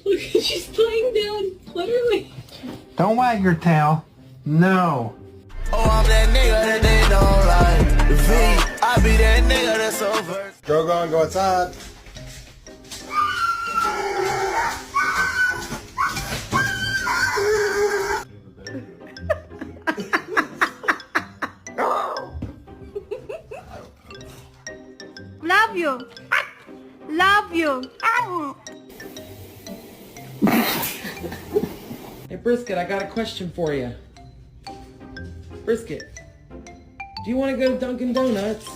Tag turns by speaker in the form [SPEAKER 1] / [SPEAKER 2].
[SPEAKER 1] Look, she's lying down, literally.
[SPEAKER 2] Don't wag your tail. No.
[SPEAKER 3] Oh, I'm that nigga that they don't like. V, I be that nigga that's over.
[SPEAKER 4] Drogon, go outside.
[SPEAKER 5] Love you. Love you.
[SPEAKER 6] Hey, Brisket, I got a question for you. Brisket, do you want to go to Dunkin' Donuts?